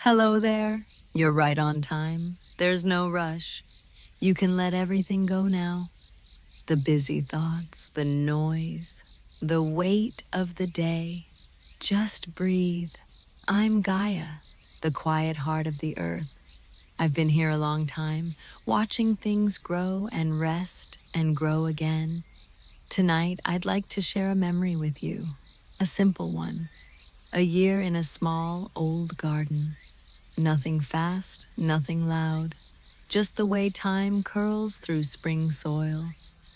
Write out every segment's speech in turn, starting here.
Hello there. You're right on time. There's no rush. You can let everything go now. The busy thoughts, the noise, the weight of the day. Just breathe. I'm Gaia, the quiet heart of the earth. I've been here a long time, watching things grow and rest and grow again. Tonight, I'd like to share a memory with you, a simple one. A year in a small, old garden. Nothing fast, nothing loud, just the way time curls through spring soil,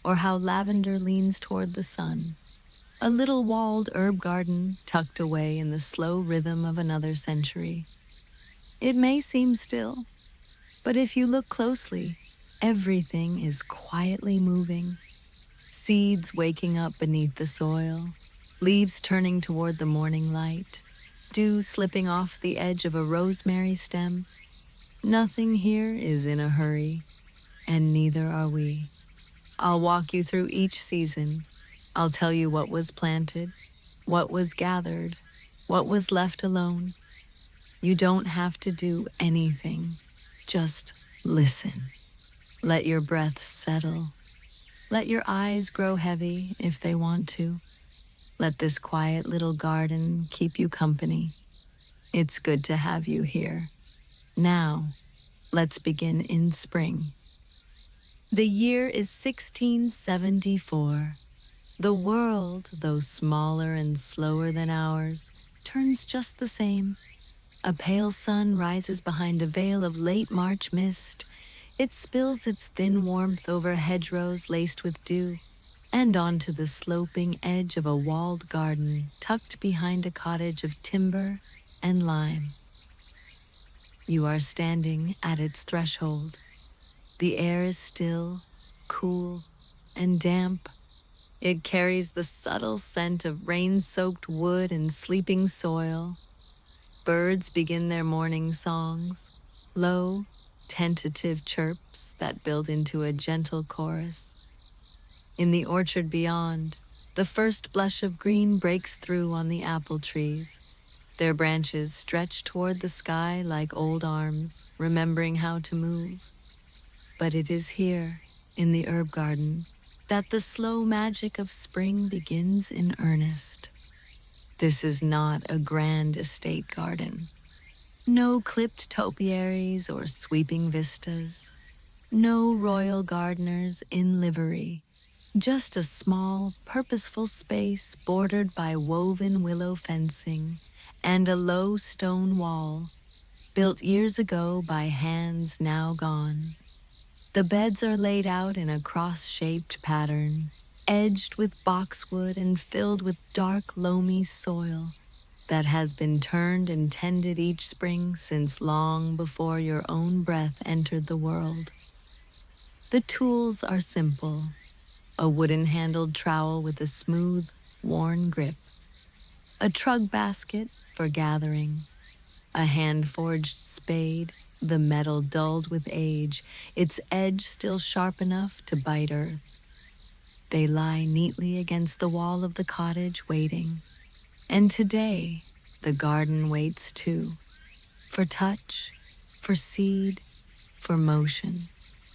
or how lavender leans toward the sun. A little walled herb garden tucked away in the slow rhythm of another century. It may seem still, but if you look closely, everything is quietly moving. Seeds waking up beneath the soil, leaves turning toward the morning light, dew slipping off the edge of a rosemary stem. Nothing here is in a hurry, and neither are we. I'll walk you through each season. I'll tell you what was planted, what was gathered, what was left alone. You don't have to do anything. Just listen. Let your breath settle. Let your eyes grow heavy if they want to. Let this quiet little garden keep you company. It's good to have you here. Now, let's begin in spring. The year is 1674. The world, though smaller and slower than ours, turns just the same. A pale sun rises behind a veil of late March mist. It spills its thin warmth over hedgerows laced with dew, and onto the sloping edge of a walled garden tucked behind a cottage of timber and lime. You are standing at its threshold. The air is still, cool, and damp. It carries the subtle scent of rain-soaked wood and sleeping soil. Birds begin their morning songs, low, tentative chirps that build into a gentle chorus. In the orchard beyond, the first blush of green breaks through on the apple trees. Their branches stretch toward the sky like old arms, remembering how to move. But it is here, in the herb garden, that the slow magic of spring begins in earnest. This is not a grand estate garden. No clipped topiaries or sweeping vistas. No royal gardeners in livery. Just a small, purposeful space bordered by woven willow fencing and a low stone wall, built years ago by hands now gone. The beds are laid out in a cross-shaped pattern, edged with boxwood and filled with dark, loamy soil that has been turned and tended each spring since long before your own breath entered the world. The tools are simple: a wooden-handled trowel with a smooth, worn grip, a trug basket for gathering, a hand-forged spade, the metal dulled with age, its edge still sharp enough to bite earth. They lie neatly against the wall of the cottage, waiting. And today, the garden waits too, for touch, for seed, for motion.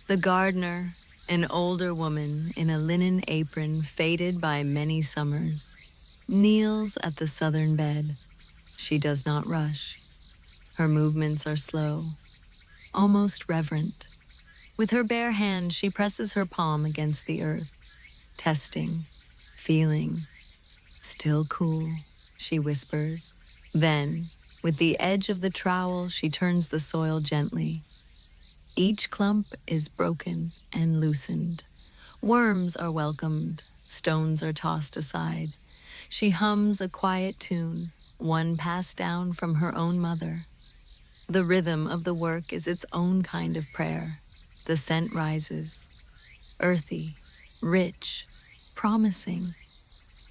The gardener, an older woman in a linen apron faded by many summers, kneels at the southern bed. She does not rush. Her movements are slow, almost reverent. With her bare hand, she presses her palm against the earth, testing, feeling. Still cool, she whispers. Then, with the edge of the trowel, she turns the soil gently. Each clump is broken and loosened. Worms are welcomed, stones are tossed aside. She hums a quiet tune, one passed down from her own mother. The rhythm of the work is its own kind of prayer. The scent rises, earthy, rich, promising.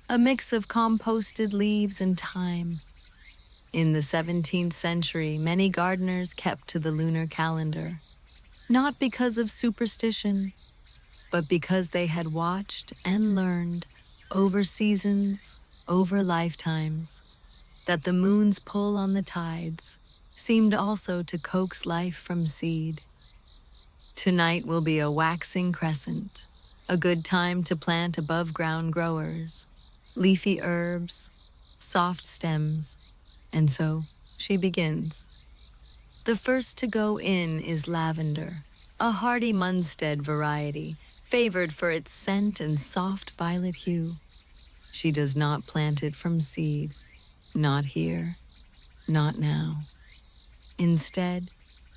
A mix of composted leaves and thyme. In the 17th century, many gardeners kept to the lunar calendar, not because of superstition, but because they had watched and learned over seasons, over lifetimes, that the moon's pull on the tides, seemed also to coax life from seed. Tonight will be a waxing crescent, a good time to plant above ground growers, leafy herbs, soft stems, and so she begins. The first to go in is lavender, a hardy Munstead variety, favored for its scent and soft violet hue. She does not plant it from seed, not here, not now. Instead,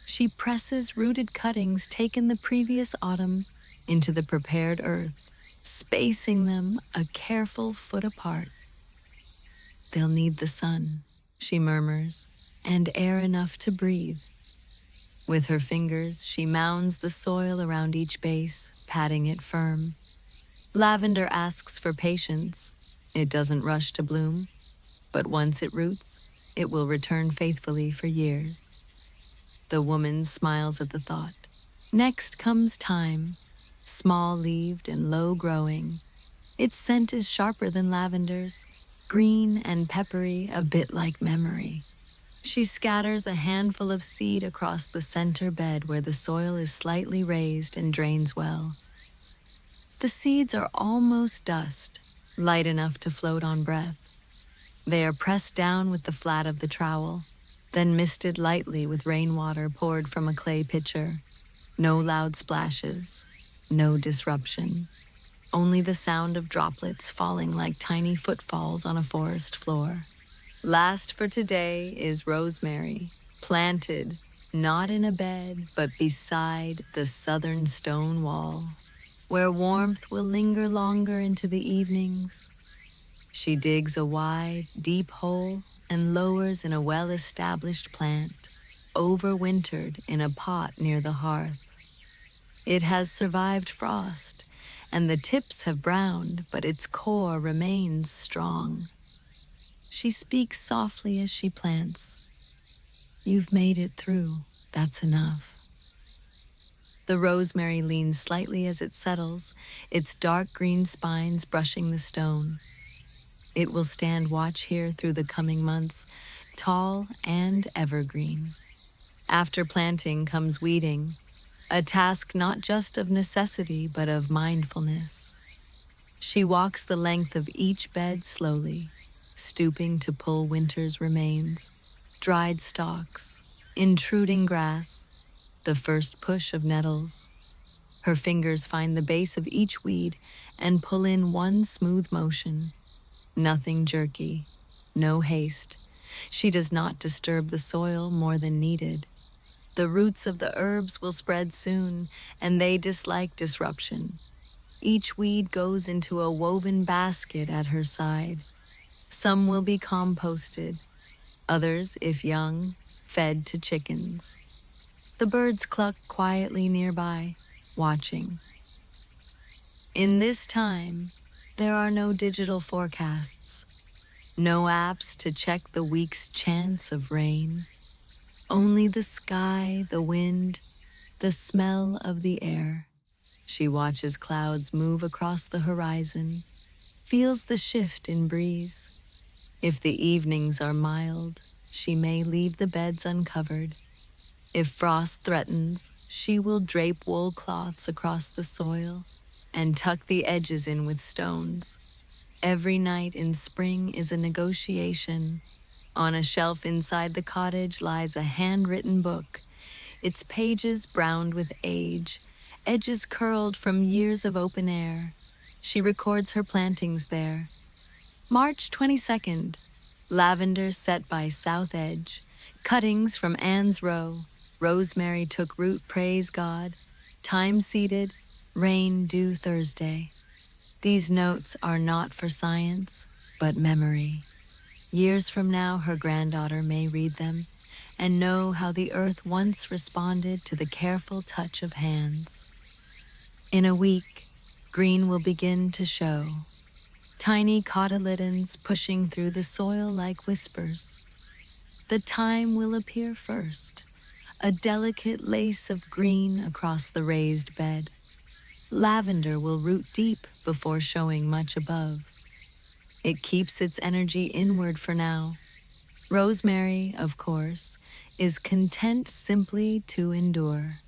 she presses rooted cuttings taken the previous autumn into the prepared earth, spacing them a careful foot apart. They'll need the sun, she murmurs, and air enough to breathe. With her fingers, she mounds the soil around each base, patting it firm. Lavender asks for patience. It doesn't rush to bloom, but once it roots, it will return faithfully for years. The woman smiles at the thought. Next comes thyme, small-leaved and low-growing. Its scent is sharper than lavender's, green and peppery, a bit like memory. She scatters a handful of seed across the center bed where the soil is slightly raised and drains well. The seeds are almost dust, light enough to float on breath. They are pressed down with the flat of the trowel, then misted lightly with rainwater poured from a clay pitcher. No loud splashes, no disruption, only the sound of droplets falling like tiny footfalls on a forest floor. Last for today is rosemary, planted not in a bed but beside the southern stone wall, where warmth will linger longer into the evenings. She digs a wide, deep hole and lowers in a well-established plant, overwintered in a pot near the hearth. It has survived frost, and the tips have browned, but its core remains strong. She speaks softly as she plants. You've made it through, that's enough. The rosemary leans slightly as it settles, its dark green spines brushing the stone. It will stand watch here through the coming months, tall and evergreen. After planting comes weeding, a task not just of necessity but of mindfulness. She walks the length of each bed slowly, stooping to pull winter's remains, dried stalks, intruding grass, the first push of nettles. Her fingers find the base of each weed and pull in one smooth motion. Nothing jerky, no haste. She does not disturb the soil more than needed. The roots of the herbs will spread soon, and they dislike disruption. Each weed goes into a woven basket at her side. Some will be composted, others, if young, fed to chickens. The birds cluck quietly nearby, watching. In this time, there are no digital forecasts, no apps to check the week's chance of rain. Only the sky, the wind, the smell of the air. She watches clouds move across the horizon, feels the shift in breeze. If the evenings are mild, she may leave the beds uncovered. If frost threatens, she will drape wool cloths across the soil and tuck the edges in with stones. Every night in spring is a negotiation. On a shelf inside the cottage lies a handwritten book, its pages browned with age, edges curled from years of open air. She records her plantings there. March 22nd, lavender set by south edge, cuttings from Anne's row, rosemary took root, praise God, thyme seeded, rain due Thursday. These notes are not for science, but memory. Years from now, her granddaughter may read them and know how the earth once responded to the careful touch of hands. In a week, green will begin to show, tiny cotyledons pushing through the soil like whispers. The thyme will appear first, a delicate lace of green across the raised bed. Lavender will root deep before showing much above. It keeps its energy inward for now. Rosemary, of course, is content simply to endure.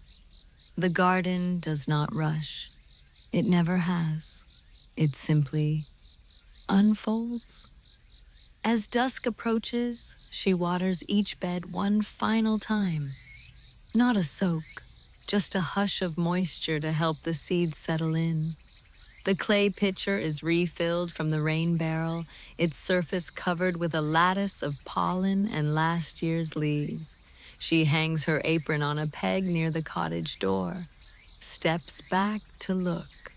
The garden does not rush. It never has. It simply unfolds. As dusk approaches, she waters each bed one final time. Not a soak, just a hush of moisture to help the seeds settle in. The clay pitcher is refilled from the rain barrel, its surface covered with a lattice of pollen and last year's leaves. She hangs her apron on a peg near the cottage door, steps back to look,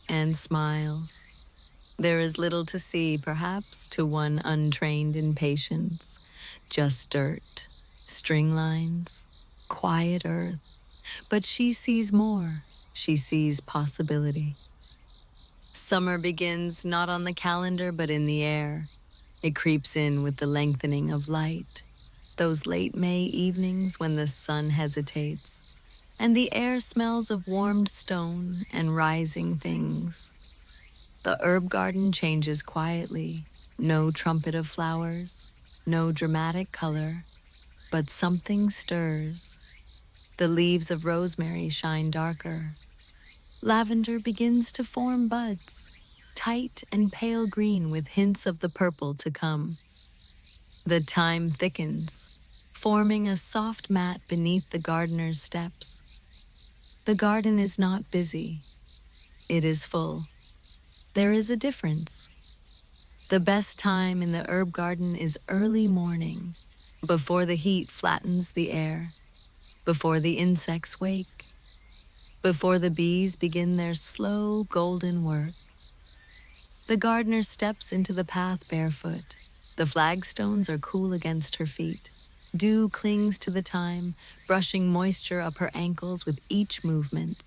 and smiles. There is little to see, perhaps, to one untrained in patience. Just dirt, string lines, quiet earth. But she sees more. She sees possibility. Summer begins not on the calendar but in the air. It creeps in with the lengthening of light. Those late May evenings when the sun hesitates, and the air smells of warmed stone and rising things. The herb garden changes quietly. No trumpet of flowers, no dramatic color, but something stirs. The leaves of rosemary shine darker. Lavender begins to form buds, tight and pale green with hints of the purple to come. The thyme thickens, forming a soft mat beneath the gardener's steps. The garden is not busy. It is full. There is a difference. The best time in the herb garden is early morning, before the heat flattens the air, before the insects wake, before the bees begin their slow golden work. The gardener steps into the path barefoot. The flagstones are cool against her feet. Dew clings to the thyme, brushing moisture up her ankles with each movement.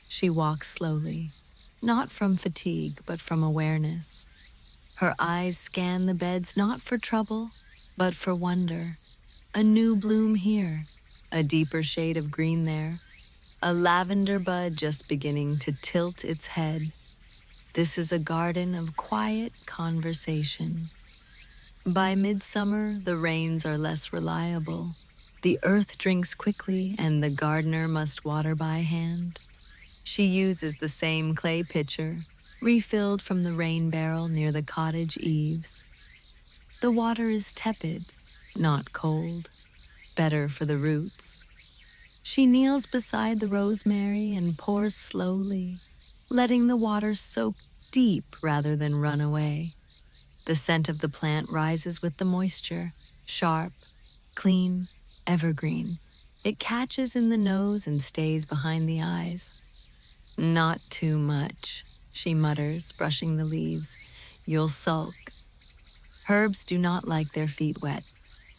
She walks slowly, not from fatigue, but from awareness. Her eyes scan the beds not for trouble, but for wonder. A new bloom here, a deeper shade of green there, a lavender bud just beginning to tilt its head. This is a garden of quiet conversation. By midsummer, the rains are less reliable. The earth drinks quickly, and the gardener must water by hand. She uses the same clay pitcher, refilled from the rain barrel near the cottage eaves. The water is tepid, not cold, better for the roots. She kneels beside the rosemary and pours slowly, letting the water soak deep rather than run away. The scent of the plant rises with the moisture, sharp, clean, evergreen. It catches in the nose and stays behind the eyes. Not too much, she mutters, brushing the leaves. You'll sulk. Herbs do not like their feet wet.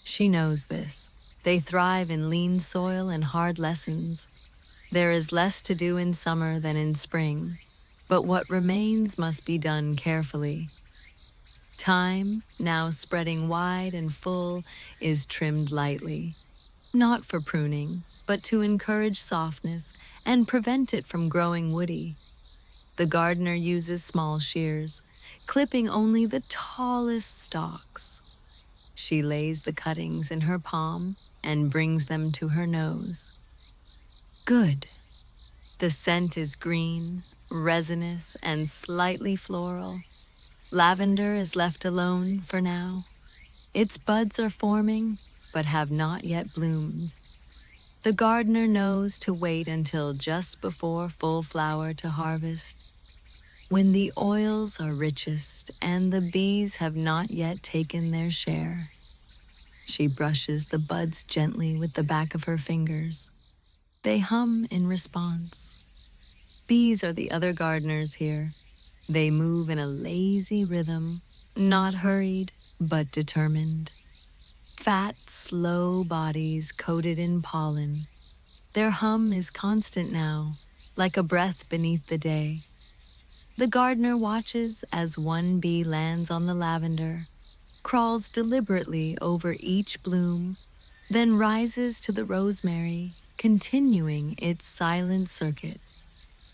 She knows this. They thrive in lean soil and hard lessons. There is less to do in summer than in spring, but what remains must be done carefully. Thyme, now spreading wide and full, is trimmed lightly, not for pruning, but to encourage softness and prevent it from growing woody. The gardener uses small shears, clipping only the tallest stalks. She lays the cuttings in her palm and brings them to her nose. Good. The scent is green, resinous, and slightly floral. Lavender is left alone for now. Its buds are forming, but have not yet bloomed. The gardener knows to wait until just before full flower to harvest, when the oils are richest and the bees have not yet taken their share. She brushes the buds gently with the back of her fingers. They hum in response. Bees are the other gardeners here. They move in a lazy rhythm, not hurried, but determined. Fat, slow bodies coated in pollen. Their hum is constant now, like a breath beneath the day. The gardener watches as one bee lands on the lavender, crawls deliberately over each bloom, then rises to the rosemary, continuing its silent circuit.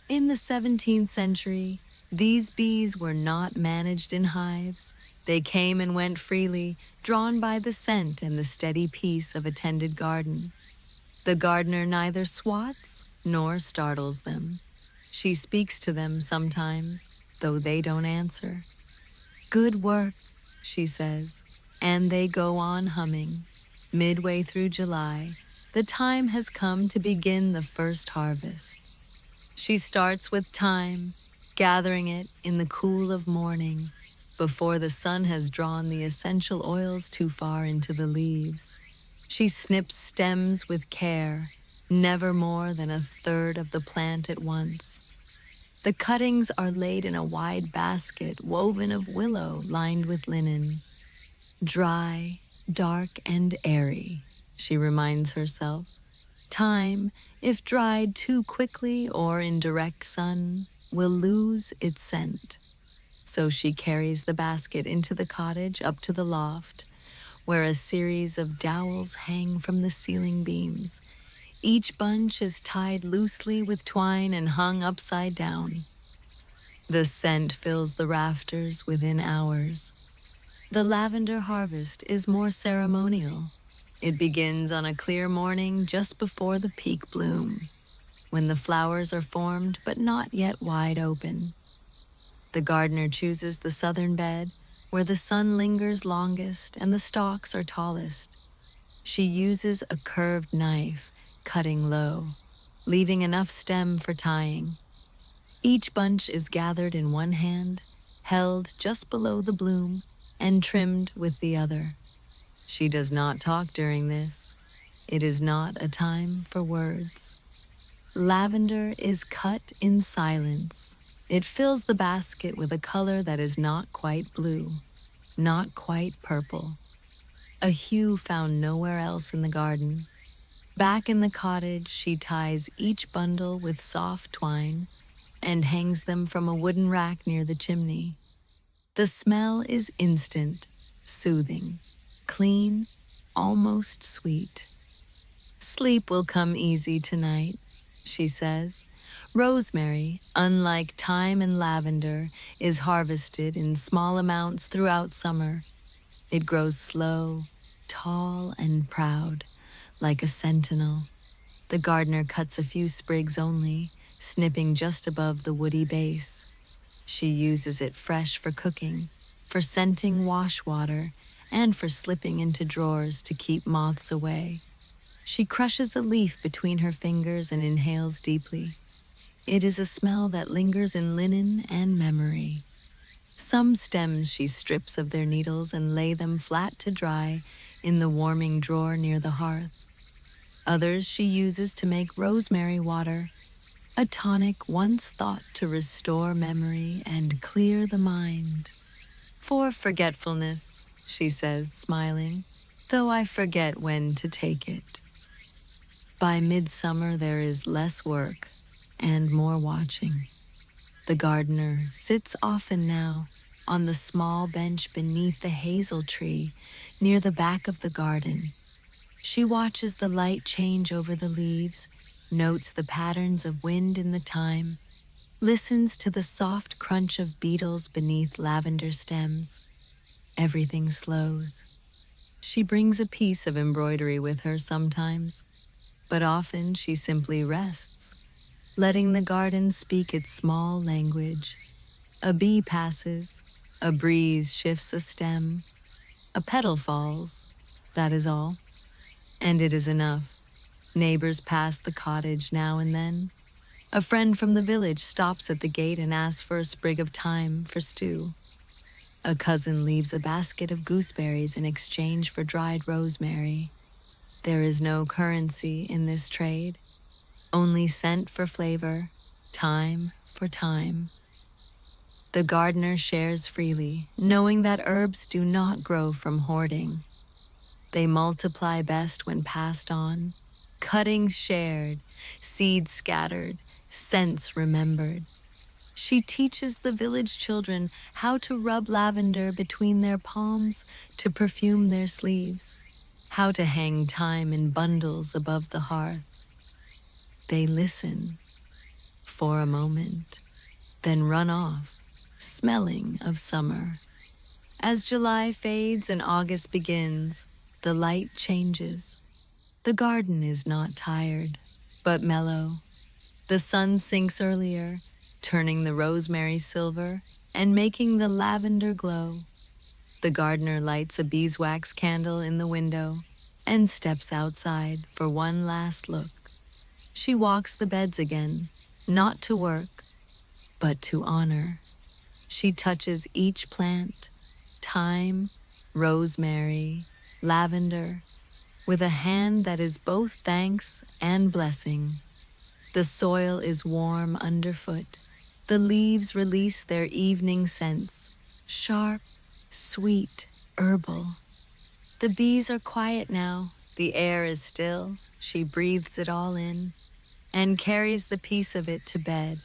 In the 17th century, these bees were not managed in hives. They came and went freely, drawn by the scent and the steady peace of a tended garden. The gardener neither swats nor startles them. She speaks to them sometimes, though they don't answer. Good work, she says, and they go on humming. Midway through July, the time has come to begin the first harvest. She starts with thyme, gathering it in the cool of morning, before the sun has drawn the essential oils too far into the leaves. She snips stems with care, never more than a third of the plant at once. The cuttings are laid in a wide basket woven of willow lined with linen. Dry, dark, and airy, she reminds herself. Thyme, if dried too quickly or in direct sun, will lose its scent. So she carries the basket into the cottage up to the loft, where a series of dowels hang from the ceiling beams. Each bunch is tied loosely with twine and hung upside down. The scent fills the rafters within hours. The lavender harvest is more ceremonial. It begins on a clear morning just before the peak bloom, when the flowers are formed but not yet wide open. The gardener chooses the southern bed, where the sun lingers longest and the stalks are tallest. She uses a curved knife, cutting low, leaving enough stem for tying. Each bunch is gathered in one hand, held just below the bloom, and trimmed with the other. She does not talk during this. It is not a time for words. Lavender is cut in silence. It fills the basket with a color that is not quite blue, not quite purple, a hue found nowhere else in the garden. Back in the cottage, she ties each bundle with soft twine and hangs them from a wooden rack near the chimney. The smell is instant, soothing, clean, almost sweet. Sleep will come easy tonight, she says. Rosemary, unlike thyme and lavender, is harvested in small amounts throughout summer. It grows slow, tall, and proud, like a sentinel. The gardener cuts a few sprigs only, snipping just above the woody base. She uses it fresh for cooking, for scenting wash water, and for slipping into drawers to keep moths away. She crushes a leaf between her fingers and inhales deeply. It is a smell that lingers in linen and memory. Some stems she strips of their needles and lay them flat to dry in the warming drawer near the hearth. Others she uses to make rosemary water, a tonic once thought to restore memory and clear the mind. For forgetfulness, she says, smiling, though I forget when to take it. By midsummer there is less work and more watching. The gardener sits often now on the small bench beneath the hazel tree near the back of the garden. She watches the light change over the leaves, notes the patterns of wind in the thyme, listens to the soft crunch of beetles beneath lavender stems. Everything slows. She brings a piece of embroidery with her sometimes, but often she simply rests, letting the garden speak its small language. A bee passes, a breeze shifts a stem, a petal falls, that is all. And it is enough. Neighbors pass the cottage now and then. A friend from the village stops at the gate and asks for a sprig of thyme for stew. A cousin leaves a basket of gooseberries in exchange for dried rosemary. There is no currency in this trade, only scent for flavor, time for time. The gardener shares freely, knowing that herbs do not grow from hoarding. They multiply best when passed on, cuttings shared, seeds scattered, scents remembered. She teaches the village children how to rub lavender between their palms to perfume their sleeves, how to hang thyme in bundles above the hearth. They listen for a moment, then run off, smelling of summer. As July fades and August begins, the light changes. The garden is not tired, but mellow. The sun sinks earlier, turning the rosemary silver and making the lavender glow. The gardener lights a beeswax candle in the window and steps outside for one last look. She walks the beds again, not to work, but to honor. She touches each plant, thyme, rosemary, lavender, with a hand that is both thanks and blessing. The soil is warm underfoot. The leaves release their evening scents, sharp, sweet, herbal. The bees are quiet now. The air is still. She breathes it all in and carries the piece of it to bed.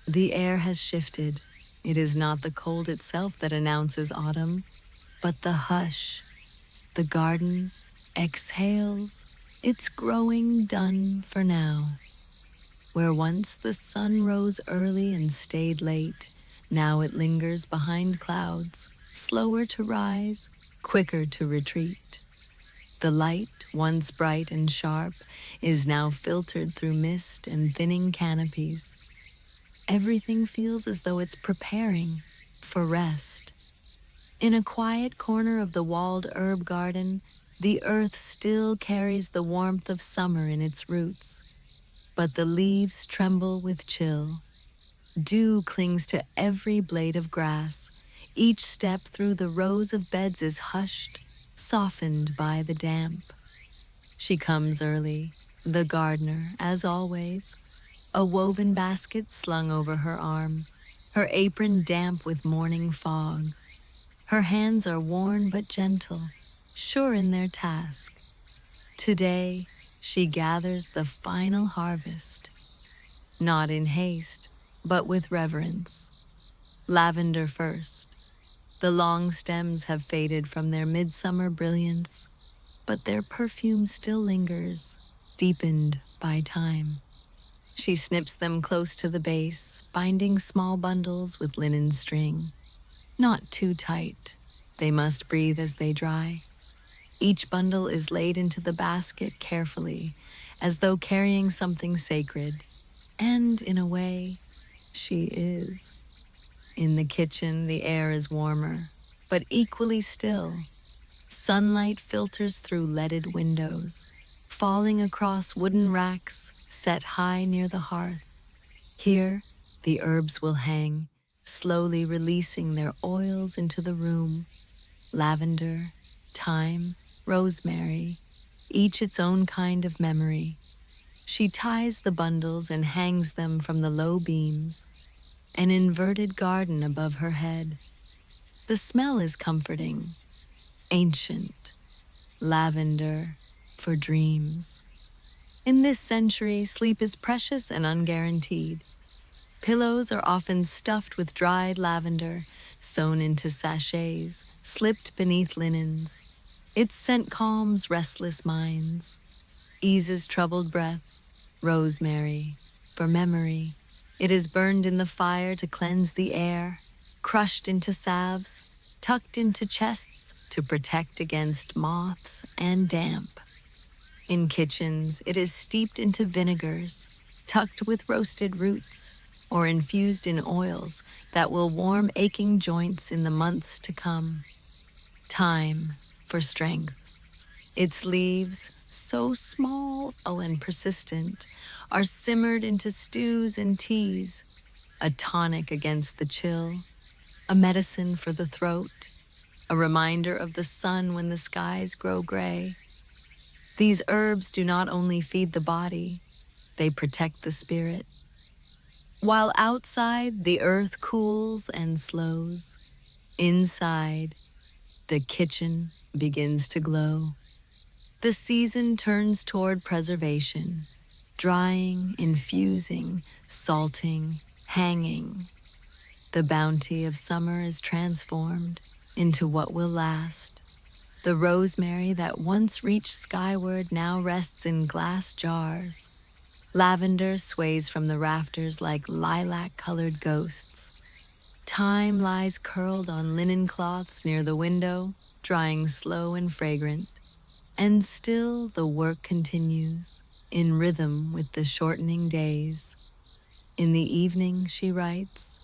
The air has shifted. It is not the cold itself that announces autumn, but the hush. The garden exhales. It's growing done for now. Where once the sun rose early and stayed late, now it lingers behind clouds, slower to rise, quicker to retreat. The light, once bright and sharp, is now filtered through mist and thinning canopies. Everything feels as though it's preparing for rest. In a quiet corner of the walled herb garden, the earth still carries the warmth of summer in its roots, but the leaves tremble with chill. Dew clings to every blade of grass. Each step through the rows of beds is hushed, softened by the damp. She comes early, the gardener, as always, a woven basket slung over her arm, her apron damp with morning fog. Her hands are worn but gentle, sure in their task. Today, she gathers the final harvest, not in haste, but with reverence. Lavender first. The long stems have faded from their midsummer brilliance, but their perfume still lingers, deepened by time. She snips them close to the base, binding small bundles with linen string. Not too tight. They must breathe as they dry. Each bundle is laid into the basket carefully, as though carrying something sacred. And, in a way, she is. In the kitchen, the air is warmer, but equally still. Sunlight filters through leaded windows, falling across wooden racks set high near the hearth. Here, the herbs will hang, slowly releasing their oils into the room. Lavender, thyme, rosemary, each its own kind of memory. She ties the bundles and hangs them from the low beams, an inverted garden above her head. The smell is comforting, ancient, lavender for dreams. In this century, sleep is precious and unguaranteed. Pillows are often stuffed with dried lavender, sewn into sachets, slipped beneath linens. Its scent calms restless minds, eases troubled breath. Rosemary, for memory. It is burned in the fire to cleanse the air, crushed into salves, tucked into chests to protect against moths and damp. In kitchens, it is steeped into vinegars, tucked with roasted roots, or infused in oils that will warm aching joints in the months to come. Thyme, for strength. Its leaves, so small, and persistent, are simmered into stews and teas, a tonic against the chill, a medicine for the throat, a reminder of the sun when the skies grow gray. These herbs do not only feed the body, they protect the spirit. While outside, the earth cools and slows. Inside, the kitchen begins to glow. The season turns toward preservation, drying, infusing, salting, hanging. The bounty of summer is transformed into what will last. The rosemary that once reached skyward now rests in glass jars. Lavender sways from the rafters like lilac-colored ghosts. Thyme lies curled on linen cloths near the window, drying slow and fragrant. And still the work continues, in rhythm with the shortening days. In the evening, she writes,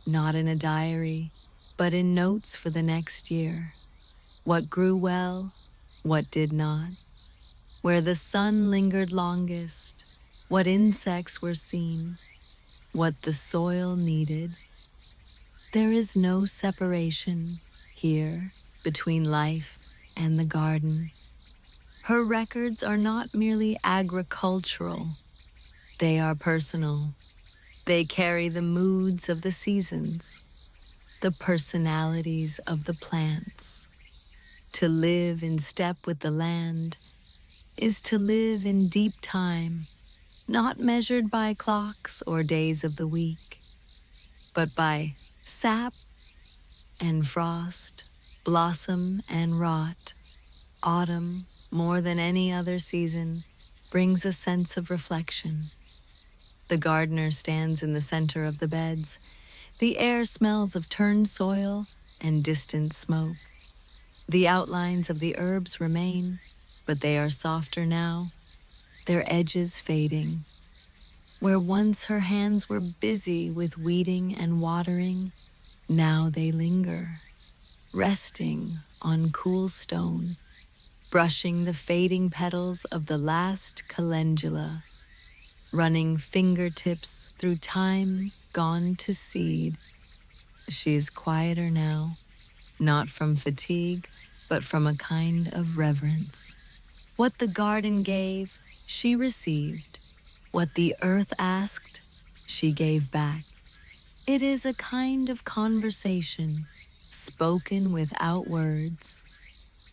not in a diary, but in notes for the next year. What grew well, what did not, where the sun lingered longest, what insects were seen, what the soil needed. There is no separation here between life and the garden. Her records are not merely agricultural, they are personal. They carry the moods of the seasons, the personalities of the plants. To live in step with the land is to live in deep time, not measured by clocks or days of the week, but by sap and frost, blossom and rot. Autumn, more than any other season, brings a sense of reflection. The gardener stands in the center of the beds. The air smells of turned soil and distant smoke. The outlines of the herbs remain, but they are softer now, their edges fading. Where once her hands were busy with weeding and watering, now they linger, resting on cool stone, brushing the fading petals of the last calendula, running fingertips through time gone to seed. She is quieter now, not from fatigue, but from a kind of reverence. What the garden gave, she received. What the earth asked, she gave back. It is a kind of conversation, spoken without words,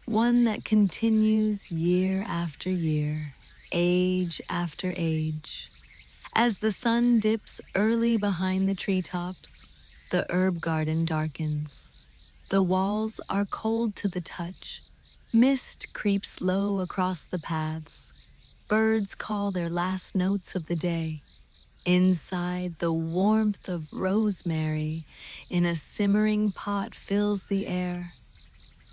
one that continues year after year, age after age. As the sun dips early behind the treetops, the herb garden darkens. The walls are cold to the touch. Mist creeps low across the paths. Birds call their last notes of the day. Inside, the warmth of rosemary in a simmering pot fills the air.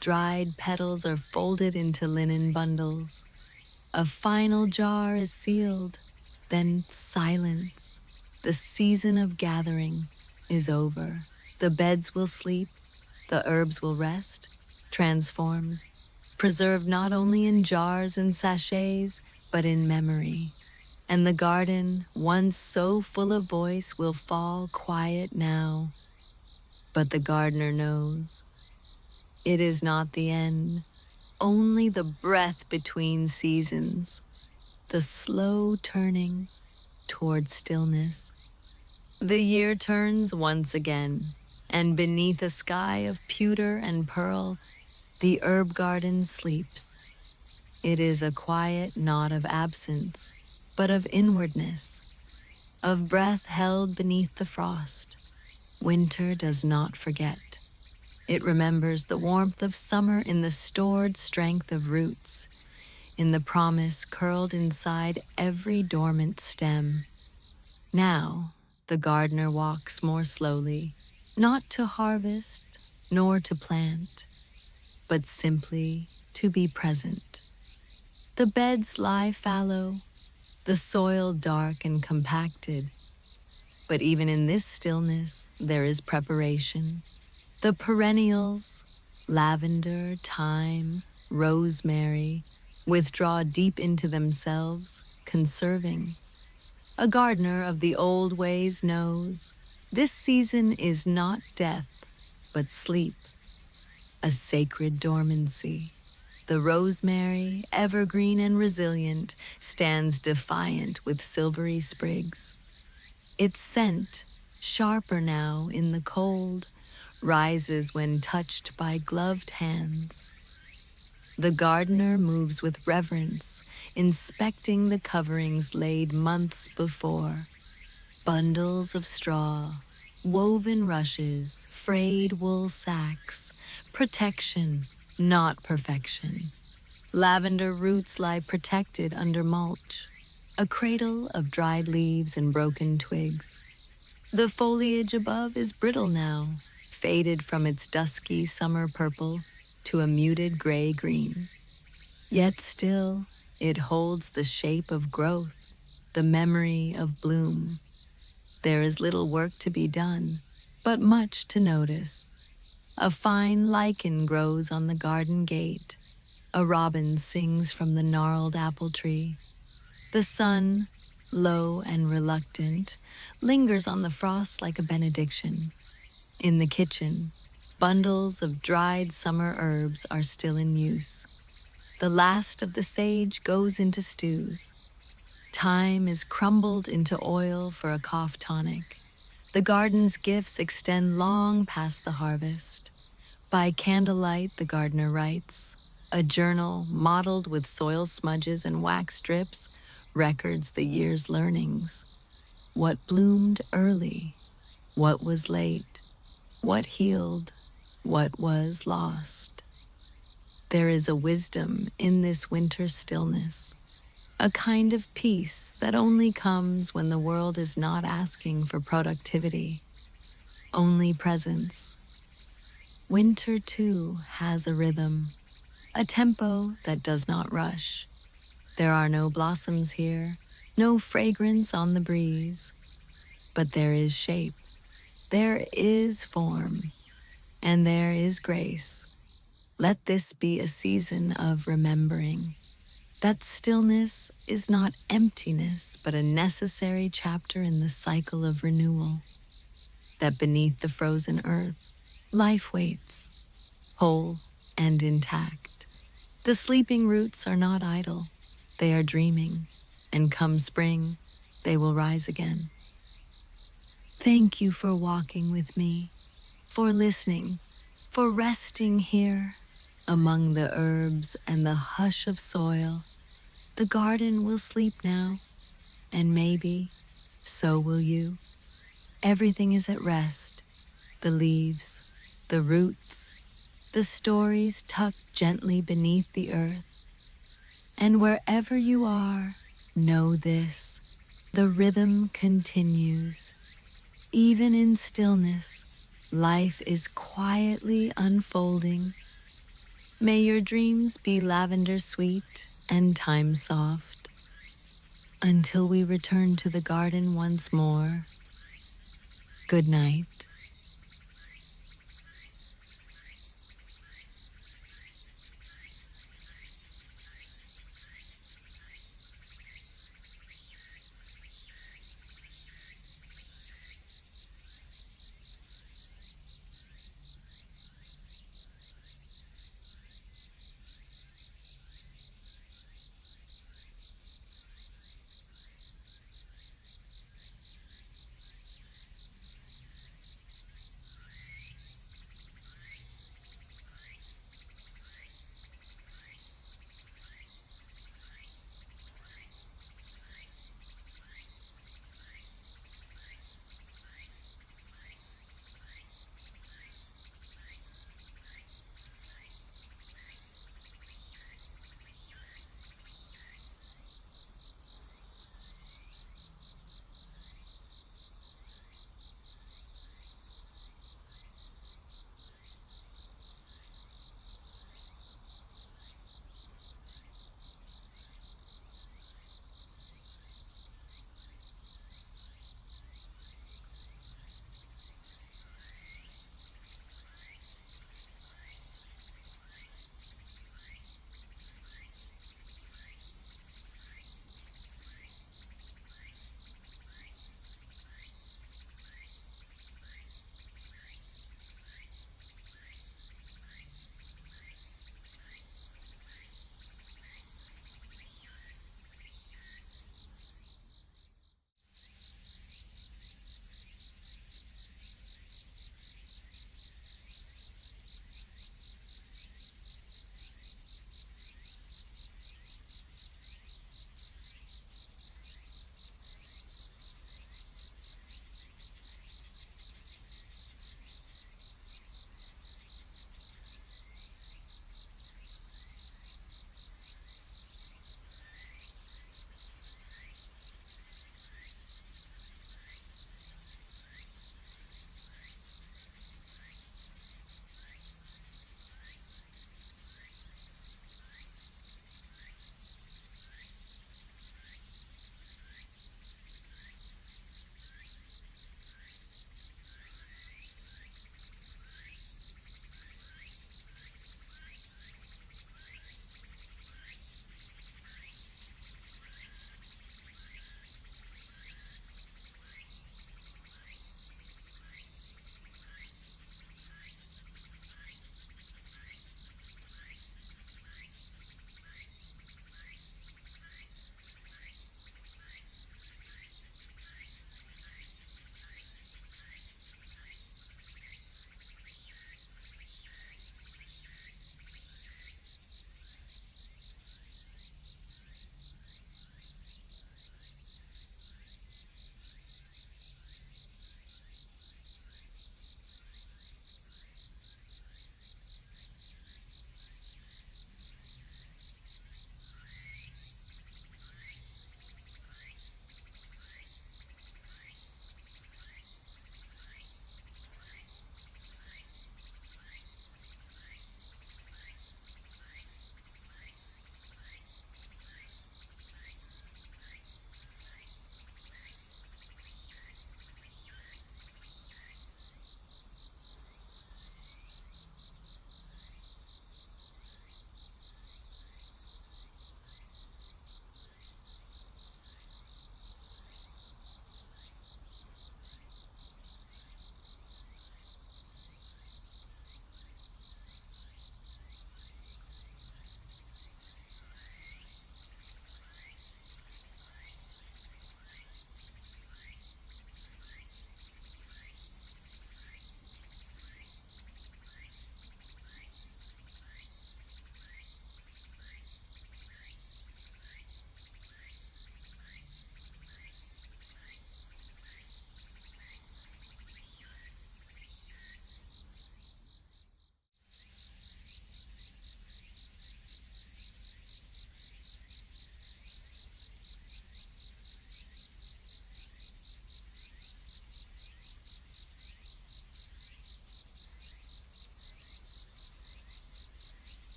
Dried petals are folded into linen bundles. A final jar is sealed, then silence. The season of gathering is over. The beds will sleep, the herbs will rest, transformed, preserved not only in jars and sachets, but in memory. And the garden, once so full of voice, will fall quiet now. But the gardener knows it is not the end, only the breath between seasons, the slow turning toward stillness. The year turns once again, and beneath a sky of pewter and pearl, the herb garden sleeps. It is a quiet not of absence, but of inwardness, of breath held beneath the frost. Winter does not forget. It remembers the warmth of summer in the stored strength of roots, in the promise curled inside every dormant stem. Now, the gardener walks more slowly, not to harvest, nor to plant, but simply to be present. The beds lie fallow, the soil dark and compacted, but even in this stillness, there is preparation. The perennials, lavender, thyme, rosemary, withdraw deep into themselves, conserving. A gardener of the old ways knows this season is not death, but sleep, a sacred dormancy. The rosemary, evergreen and resilient, stands defiant with silvery sprigs. Its scent, sharper now in the cold, rises when touched by gloved hands. The gardener moves with reverence, inspecting the coverings laid months before. Bundles of straw, woven rushes, frayed wool sacks, protection, not perfection. Lavender roots lie protected under mulch, a cradle of dried leaves and broken twigs. The foliage above is brittle now, faded from its dusky summer purple to a muted gray-green. Yet still, it holds the shape of growth, the memory of bloom. There is little work to be done, but much to notice. A fine lichen grows on the garden gate. A robin sings from the gnarled apple tree. The sun, low and reluctant, lingers on the frost like a benediction. In the kitchen, bundles of dried summer herbs are still in use. The last of the sage goes into stews. Thyme is crumbled into oil for a cough tonic. The garden's gifts extend long past the harvest. By candlelight, the gardener writes. A journal mottled with soil smudges and wax strips records the year's learnings. What bloomed early, what was late, what healed, what was lost. There is a wisdom in this winter stillness, a kind of peace that only comes when the world is not asking for productivity, only presence. Winter, too, has a rhythm, a tempo that does not rush. There are no blossoms here, no fragrance on the breeze, but there is shape, there is form, and there is grace. Let this be a season of remembering that stillness is not emptiness, but a necessary chapter in the cycle of renewal, that beneath the frozen earth, life waits, whole and intact. The sleeping roots are not idle, they are dreaming, and come spring, they will rise again. Thank you for walking with me, for listening, for resting here among the herbs and the hush of soil. The garden will sleep now, and maybe so will you. Everything is at rest, the leaves, the roots, the stories tucked gently beneath the earth. And wherever you are, know this, the rhythm continues. Even in stillness, life is quietly unfolding. May your dreams be lavender-sweet and thyme-soft. Until we return to the garden once more, good night.